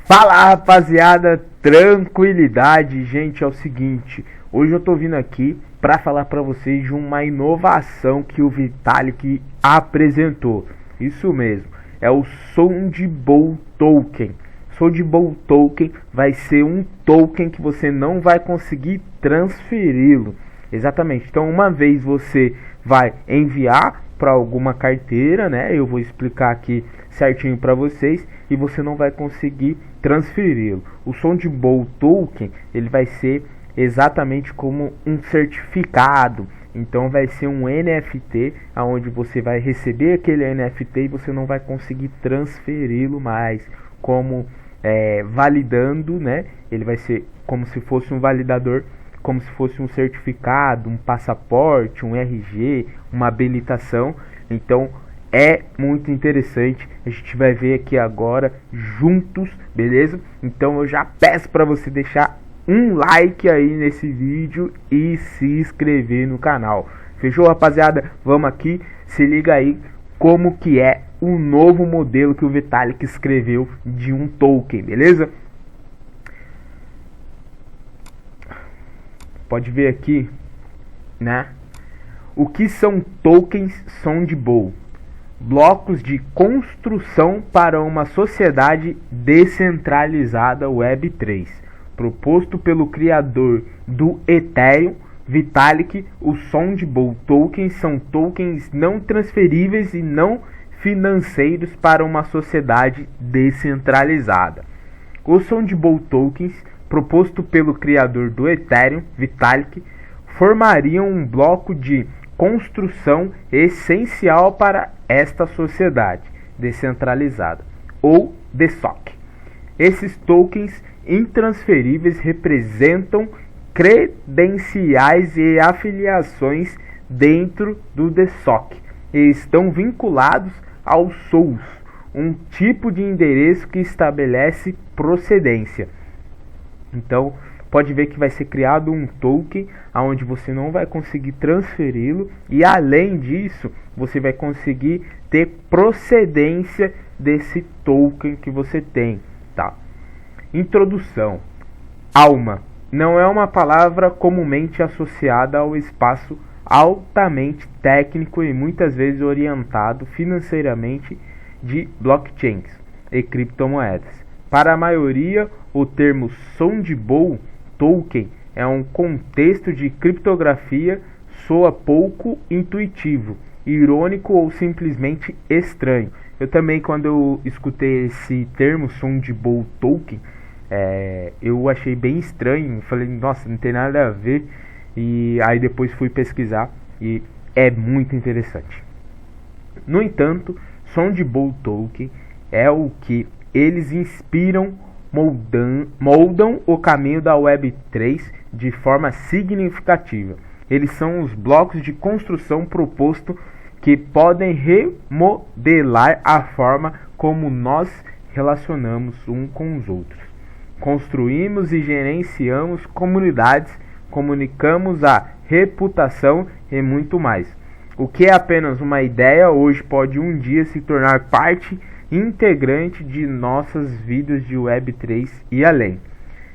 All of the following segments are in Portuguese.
Fala rapaziada, tranquilidade, gente, é o seguinte, hoje eu tô vindo aqui para falar para vocês de uma inovação que o Vitalik apresentou. Isso mesmo, é o Soundbowl Token. Soundbowl Token vai ser um token que você não vai conseguir transferi-lo. Exatamente, então uma vez você vai enviar para alguma carteira, né? Eu vou explicar aqui certinho para vocês e você não vai conseguir transferi-lo. O Soundbowl Token, ele vai ser exatamente como um certificado. Então vai ser um NFT aonde você vai receber aquele NFT e você não vai conseguir transferi-lo mais, como validando, né? Ele vai ser como se fosse um validador, como se fosse um certificado, um passaporte, um RG, uma habilitação. Então é muito interessante, a gente vai ver aqui agora juntos, beleza? Então eu já peço para você deixar um like aí nesse vídeo e se inscrever no canal. Fechou, rapaziada? Vamos aqui, se liga aí como que é o novo modelo que o Vitalik escreveu de um token, beleza? Pode ver aqui, né? O que são tokens Soundbowl? Blocos de construção para uma sociedade descentralizada Web3, proposto pelo criador do Ethereum, Vitalik. Os Soundbowl Tokens são tokens não transferíveis e não financeiros para uma sociedade descentralizada. Os Soundbowl Tokens, proposto pelo criador do Ethereum, Vitalik, formariam um bloco de construção essencial para esta sociedade descentralizada, ou DeSoc. Esses tokens intransferíveis representam credenciais e afiliações dentro do DeSoc e estão vinculados ao SOUS, um tipo de endereço que estabelece procedência. Então, pode ver que vai ser criado um token onde você não vai conseguir transferi-lo e, além disso, você vai conseguir ter procedência desse token que você tem, tá? Introdução. Alma não é uma palavra comumente associada ao espaço altamente técnico e muitas vezes orientado financeiramente de blockchains e criptomoedas. Para a maioria, o termo Soundbowl Token é um contexto de criptografia, soa pouco intuitivo, irônico ou simplesmente estranho. Eu também, quando eu escutei esse termo Soundbowl Token, eu achei bem estranho, falei, nossa, não tem nada a ver, e aí depois fui pesquisar e é muito interessante. No entanto, Soundbowl Token é o que eles inspiram, moldam o caminho da Web3 de forma significativa. Eles são os blocos de construção proposto que podem remodelar a forma como nós relacionamos uns com os outros. Construímos e gerenciamos comunidades, comunicamos a reputação e muito mais. O que é apenas uma ideia hoje pode um dia se tornar parte integrante de nossas vidas de Web3 e além.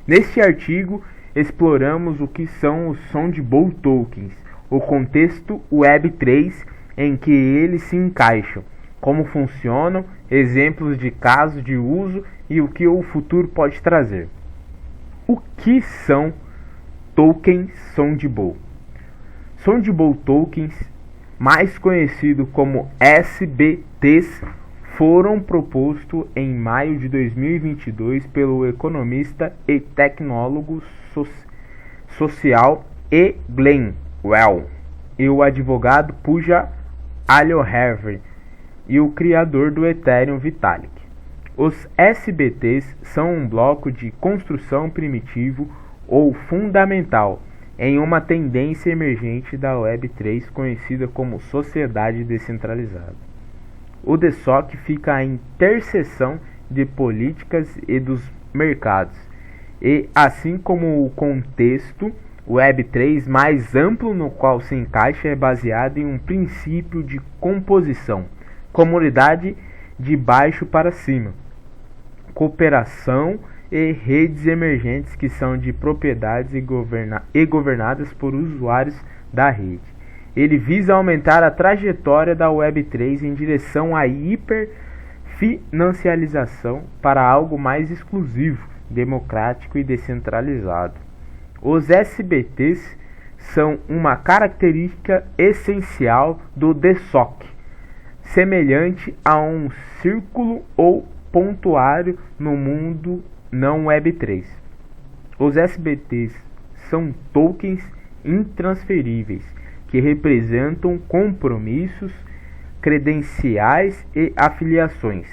Neste artigo, exploramos o que são os Soundbowl Tokens, o contexto Web3 em que eles se encaixam, como funcionam, exemplos de casos de uso e o que o futuro pode trazer. O que são tokens Soundbowl? Soundbowl Tokens, mais conhecido como SBTs, foram propostos em maio de 2022 pelo economista e tecnólogo social E. Glenn Well e o advogado Pooja Ahlawat e o criador do Ethereum, Vitalik. Os SBTs são um bloco de construção primitivo ou fundamental em uma tendência emergente da Web3 conhecida como sociedade descentralizada. O DeSoc fica à interseção de políticas e dos mercados, e assim como o contexto Web3 mais amplo no qual se encaixa é baseado em um princípio de composição, comunidade de baixo para cima. cooperação e redes emergentes que são de propriedades e governadas por usuários da rede. Ele visa aumentar a trajetória da Web3 em direção à hiperfinancialização para algo mais exclusivo, democrático e descentralizado. Os SBTs são uma característica essencial do DSOC, semelhante a um círculo ou pontuário no mundo não Web3. Os SBTs são tokens intransferíveis que representam compromissos, credenciais e afiliações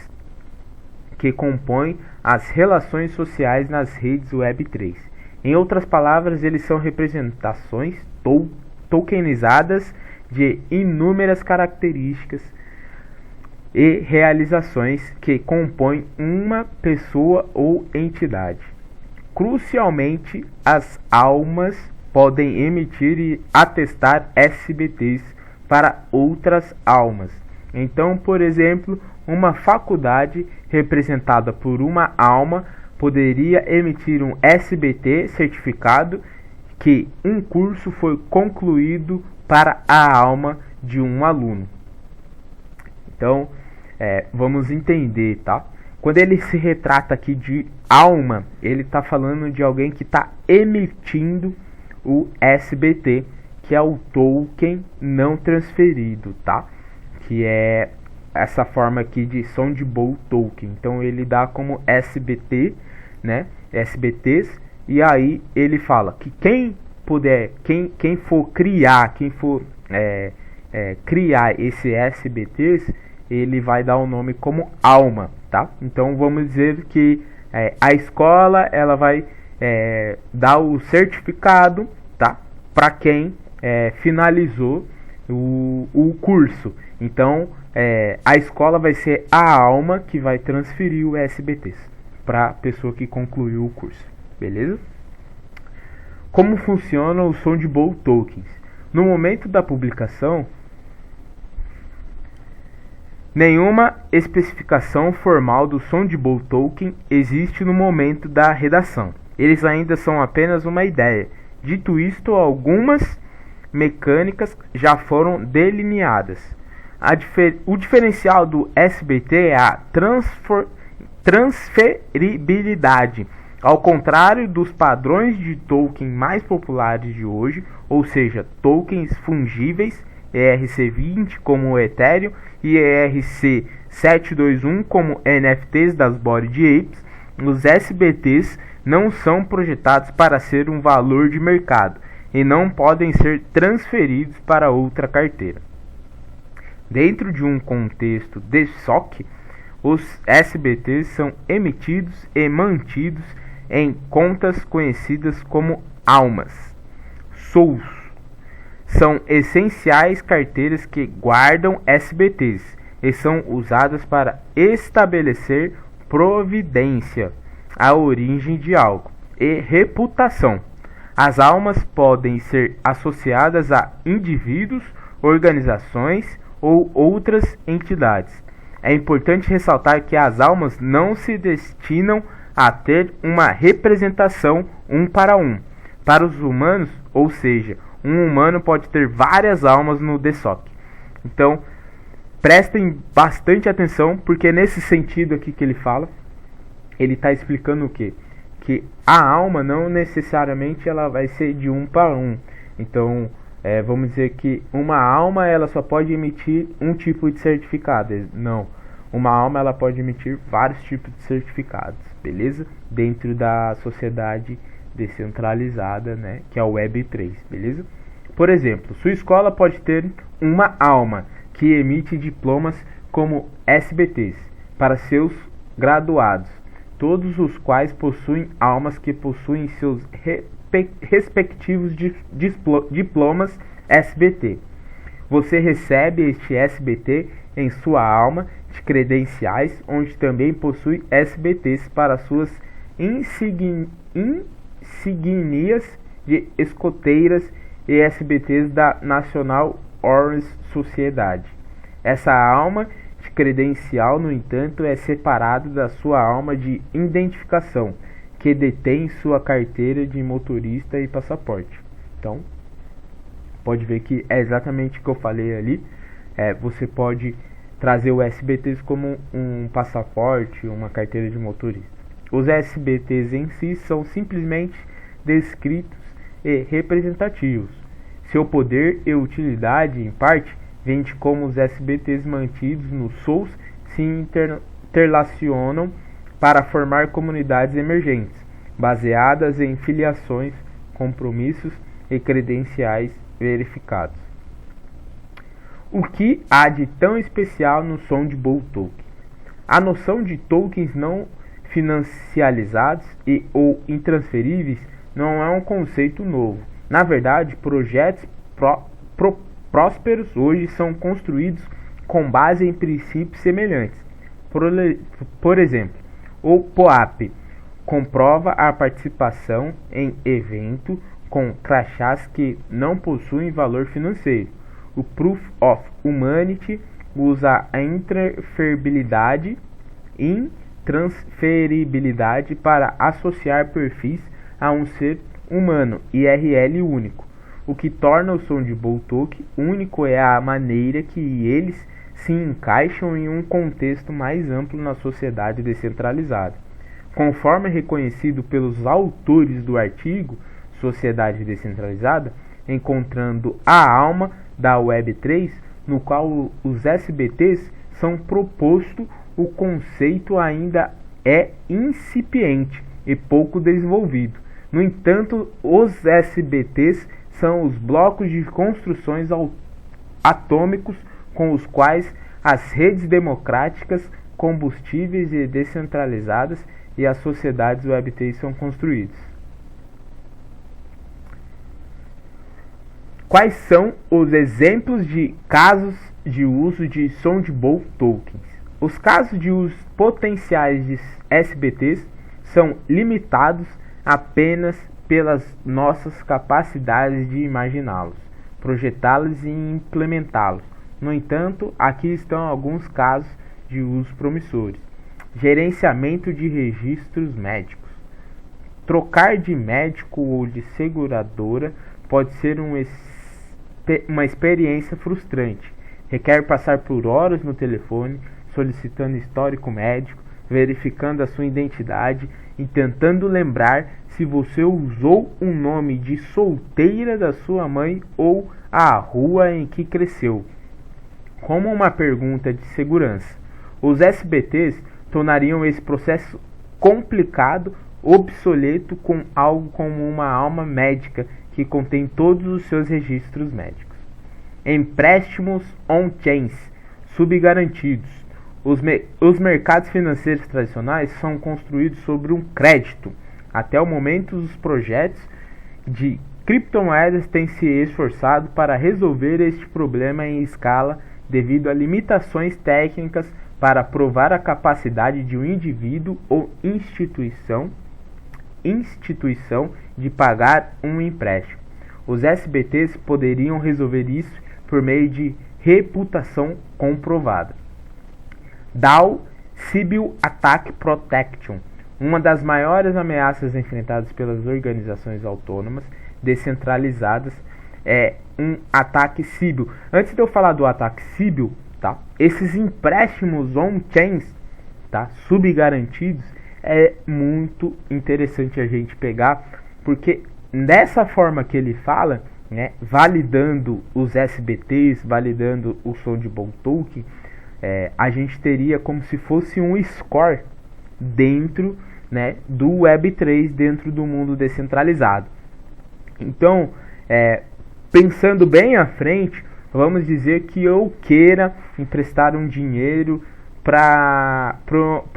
que compõem as relações sociais nas redes Web3. Em outras palavras, eles são representações tokenizadas de inúmeras características e realizações que compõem uma pessoa ou entidade. Crucialmente, as almas podem emitir e atestar SBTs para outras almas. Então, por exemplo, uma faculdade representada por uma alma poderia emitir um SBT certificado que um curso foi concluído para a alma de um aluno. Então, vamos entender, tá? Quando ele se retrata aqui de alma, ele está falando de alguém que está emitindo o SBT, que é o token não transferido, tá? Que é essa forma aqui de Soundbowl Token. Então ele dá como SBT, né? SBTs, e aí ele fala que quem puder, quem for criar, criar esse SBTs, ele vai dar o nome como alma, tá? Então vamos dizer que a escola ela vai dar o certificado, tá? Para quem finalizou o curso. Então a escola vai ser a alma que vai transferir o SBTs para a pessoa que concluiu o curso, beleza? Como funciona o Soundbowl Tokens? No momento da publicação, nenhuma especificação formal do Soundbowl Token existe no momento da redação. Eles ainda são apenas uma ideia. Dito isto, algumas mecânicas já foram delineadas. O diferencial do SBT é a transferibilidade. Ao contrário dos padrões de token mais populares de hoje, ou seja, tokens fungíveis, ERC20 como o Ethereum e ERC721 como NFTs das Bored Apes, os SBTs não são projetados para ser um valor de mercado e não podem ser transferidos para outra carteira. Dentro de um contexto de SOC, os SBTs são emitidos e mantidos em contas conhecidas como almas, souls. São essenciais carteiras que guardam SBTs e são usadas para estabelecer providência, a origem de algo, e reputação. As almas podem ser associadas a indivíduos, organizações ou outras entidades. É importante ressaltar que as almas não se destinam a ter uma representação um para um. Para os humanos, ou seja, um humano pode ter várias almas no DSOC. Então, prestem bastante atenção, porque nesse sentido aqui que ele fala, ele está explicando o quê? Que a alma não necessariamente ela vai ser de um para um. Então, vamos dizer que uma alma ela só pode emitir um tipo de certificado. Não, uma alma ela pode emitir vários tipos de certificados, beleza? Dentro da sociedade descentralizada, né, que é o Web3, beleza? Por exemplo, sua escola pode ter uma alma que emite diplomas como SBTs para seus graduados, todos os quais possuem almas que possuem seus respectivos diplomas SBT. Você recebe este SBT em sua alma de credenciais, onde também possui SBTs para suas insígnias de escoteiras e SBTs da National Orange Society. Essa alma credencial, no entanto, é separado da sua alma de identificação, que detém sua carteira de motorista e passaporte. Então, pode ver que é exatamente o que eu falei ali. Você pode trazer o SBTs como um passaporte, uma carteira de motorista. Os SBTs em si são simplesmente descritos e representativos. Seu poder e utilidade, em parte, vem de como os SBTs mantidos no SOUS se interrelacionam para formar comunidades emergentes, baseadas em filiações, compromissos e credenciais verificados. O que há de tão especial no Soundbowl Token? A noção de tokens não financializados ou intransferíveis não é um conceito novo. Na verdade, projetos prósperos hoje são construídos com base em princípios semelhantes. Por exemplo, o POAP comprova a participação em evento com crachás que não possuem valor financeiro. O Proof of Humanity usa a intransferibilidade para associar perfis a um ser humano IRL único. O que torna o Soundbowl Token único é a maneira que eles se encaixam em um contexto mais amplo na sociedade descentralizada. Conforme reconhecido pelos autores do artigo Sociedade Descentralizada, encontrando a alma da Web3, no qual os SBTs são proposto, o conceito ainda é incipiente e pouco desenvolvido. No entanto, os SBTs são os blocos de construções atômicos com os quais as redes democráticas, combustíveis e descentralizadas e as sociedades Web3 são construídas. Quais são os exemplos de casos de uso de Soundbowl Tokens? Os casos de uso potenciais de SBTs são limitados apenas pelas nossas capacidades de imaginá-los, projetá-los e implementá-los. No entanto, aqui estão alguns casos de uso promissores. Gerenciamento de registros médicos. Trocar de médico ou de seguradora pode ser uma experiência frustrante. Requer passar por horas no telefone, solicitando histórico médico, verificando a sua identidade e tentando lembrar se você usou o nome de solteira da sua mãe ou a rua em que cresceu. Como uma pergunta de segurança, os SBTs tornariam esse processo complicado, obsoleto, com algo como uma alma médica que contém todos os seus registros médicos. Empréstimos on-chains subgarantidos. Os mercados financeiros tradicionais são construídos sobre um crédito. Até o momento, os projetos de criptomoedas têm se esforçado para resolver este problema em escala devido a limitações técnicas para provar a capacidade de um indivíduo ou instituição de pagar um empréstimo. Os SBTs poderiam resolver isso por meio de reputação comprovada. DAO Sybil Attack Protection. Uma das maiores ameaças enfrentadas pelas organizações autônomas descentralizadas é um ataque Sybil. Antes de eu falar do ataque Sybil, tá? Esses empréstimos on-chains, tá? Subgarantidos, é muito interessante a gente pegar, porque dessa forma que ele fala, né, validando os SBTs, validando o Soundbowl Token, a gente teria como se fosse um score dentro, né, do Web3, dentro do mundo descentralizado. Então, pensando bem à frente, vamos dizer que eu queira emprestar um dinheiro para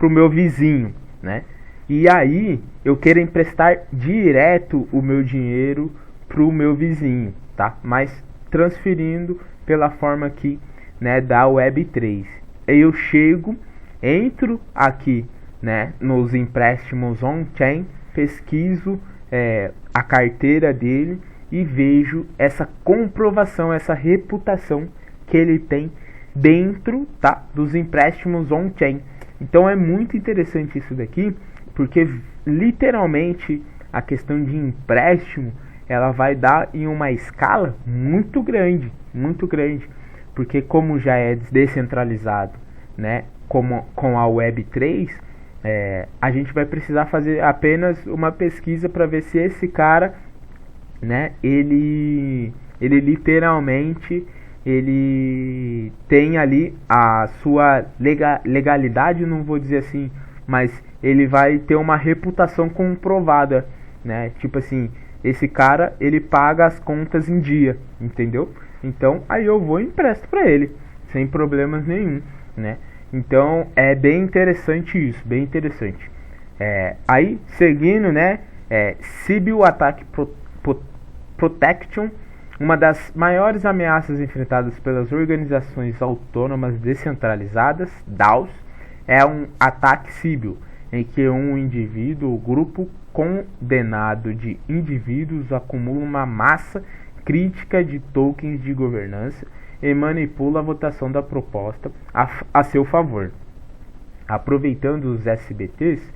o meu vizinho, né? E aí eu quero emprestar direto o meu dinheiro para o meu vizinho, tá? Mas transferindo pela forma aqui, né, da Web3. Eu chego, entro aqui, né, nos empréstimos on-chain, pesquiso a carteira dele e vejo essa comprovação, essa reputação que ele tem dentro, tá, dos empréstimos on-chain. Então é muito interessante isso daqui, porque literalmente a questão de empréstimo ela vai dar em uma escala muito grande, porque como já é descentralizado, né, como com a Web3, a gente vai precisar fazer apenas uma pesquisa para ver se esse cara, né, ele literalmente ele tem ali a sua legalidade, não vou dizer assim, mas ele vai ter uma reputação comprovada, né? Tipo assim, esse cara ele paga as contas em dia, entendeu? Então aí eu vou e empresto para ele sem problemas nenhum, né? Então é bem interessante isso, bem interessante. Aí seguindo, né? Sybil Attack Protection, uma das maiores ameaças enfrentadas pelas organizações autônomas descentralizadas, DAOs, é um ataque Sybil, em que um indivíduo ou grupo condenado de indivíduos acumula uma massa crítica de tokens de governança e manipula a votação da proposta a seu favor. Aproveitando os SBTs,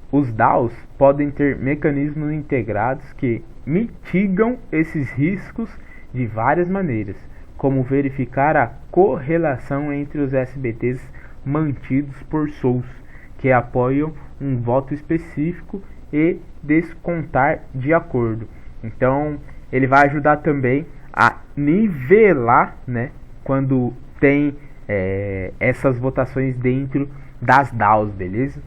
os DAOs podem ter mecanismos integrados que mitigam esses riscos de várias maneiras, como verificar a correlação entre os SBTs mantidos por Souls, que apoiam um voto específico, e descontar de acordo. Então, ele vai ajudar também a nivelar, né, quando tem essas votações dentro das DAOs, beleza?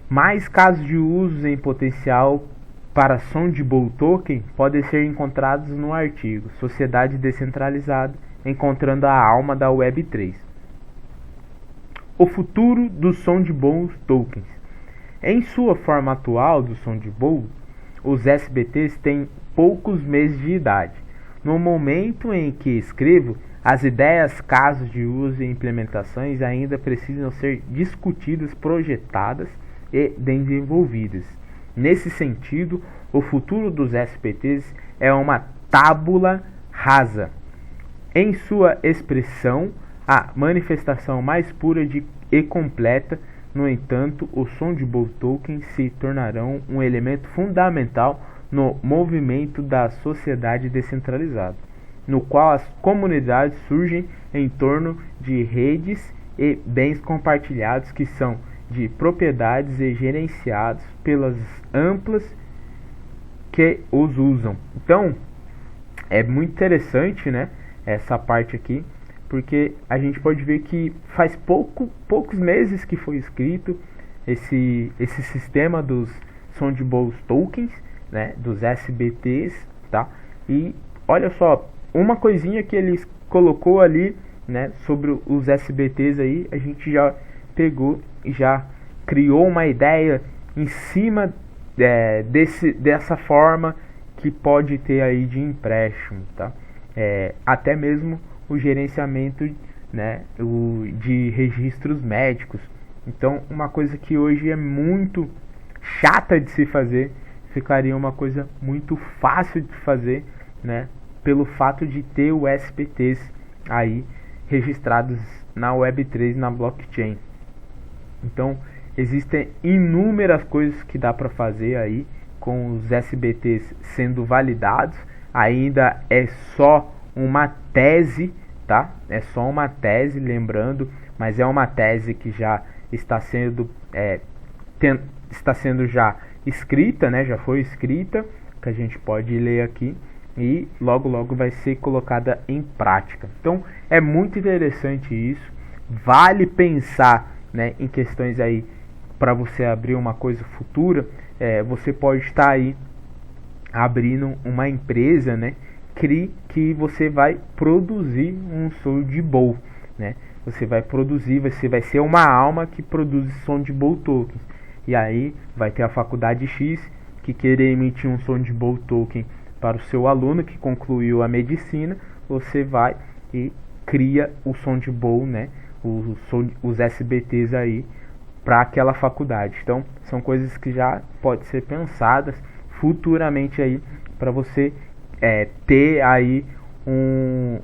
Mais casos de uso em potencial para Sondible Token podem ser encontrados no artigo Sociedade Descentralizada, encontrando a alma da Web3. O futuro dos Sondible Tokens. Em sua forma atual do Sondible, os SBTs têm poucos meses de idade. No momento em que escrevo, as ideias, casos de uso e implementações ainda precisam ser discutidas, projetadas e desenvolvidas. Nesse sentido, o futuro dos SBTs é uma tábula rasa. Em sua expressão, a manifestação mais pura e completa. No entanto, os Sondible Tokens se tornarão um elemento fundamental no movimento da sociedade descentralizada, no qual as comunidades surgem em torno de redes e bens compartilhados que são de propriedades e gerenciados pelas amplas que os usam. Então, é muito interessante, né, essa parte aqui, porque a gente pode ver que faz poucos meses que foi escrito esse sistema dos Sondible Tokens, né, dos SBTs, tá? E olha só, uma coisinha que eles colocou ali, né, sobre os SBTs aí, a gente já pegou e já criou uma ideia em cima dessa forma que pode ter aí de empréstimo, tá? Até mesmo o gerenciamento, né, de registros médicos. Então, uma coisa que hoje é muito chata de se fazer, ficaria uma coisa muito fácil de fazer, né, pelo fato de ter os SBTs aí registrados na Web3, na blockchain. Então, existem inúmeras coisas que dá para fazer aí com os SBTs sendo validados. Ainda é só uma tese, tá? É só uma tese, lembrando, mas é uma tese que já está sendo já escrita, né? Já foi escrita, que a gente pode ler aqui e logo vai ser colocada em prática. Então é muito interessante isso. Vale pensar, né, em questões aí para você abrir uma coisa futura. Você pode estar aí abrindo uma empresa, né, que você vai produzir um Sondible, né? Você vai produzir, você vai ser uma alma que produz Sondible Tokens. E aí vai ter a faculdade X que querer emitir um Sondible Token para o seu aluno que concluiu a medicina. Você vai e cria o Sondible, né? Os SBTs aí para aquela faculdade. Então são coisas que já podem ser pensadas futuramente aí para você ter aí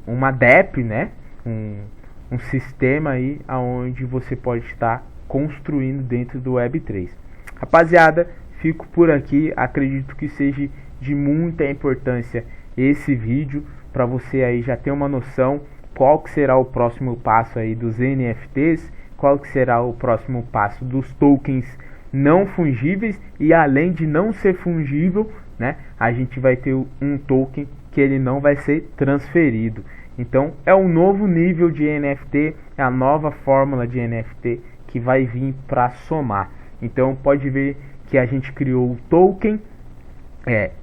uma DEP, né? Um sistema aí onde você pode estar construindo dentro do Web3. Rapaziada, fico por aqui. Acredito que seja de muita importância esse vídeo para você aí já ter uma noção qual que será o próximo passo aí dos NFTs, qual que será o próximo passo dos tokens não fungíveis, e além de não ser fungível, né, a gente vai ter um token que ele não vai ser transferido. Então é um novo nível de NFT, é a nova fórmula de NFT que vai vir para somar. Então pode ver que a gente criou o token,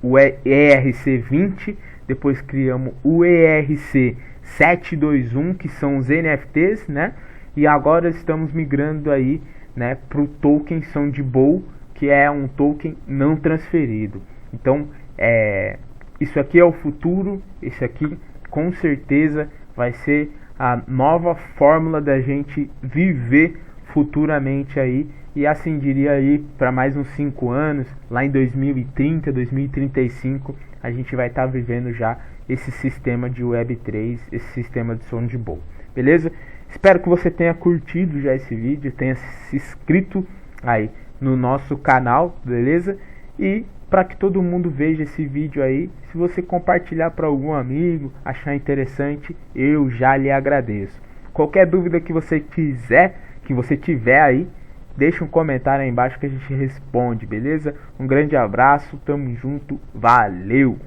o ERC20, depois criamos o ERC721, que são os NFTs, né? E agora estamos migrando aí, né, para o token Soundbow, que é um token não transferido. Então isso aqui é o futuro. Isso aqui com certeza vai ser a nova fórmula da gente viver futuramente aí, e assim diria aí para mais uns 5 anos, lá em 2030, 2035, a gente vai estar vivendo já esse sistema de Web3, esse sistema de Soundbow. Beleza? Espero que você tenha curtido já esse vídeo, tenha se inscrito aí no nosso canal, beleza? E para que todo mundo veja esse vídeo aí, se você compartilhar para algum amigo, achar interessante, eu já lhe agradeço. Qualquer dúvida que você quiser, que você tiver aí, deixa um comentário aí embaixo que a gente responde, beleza? Um grande abraço, tamo junto, valeu!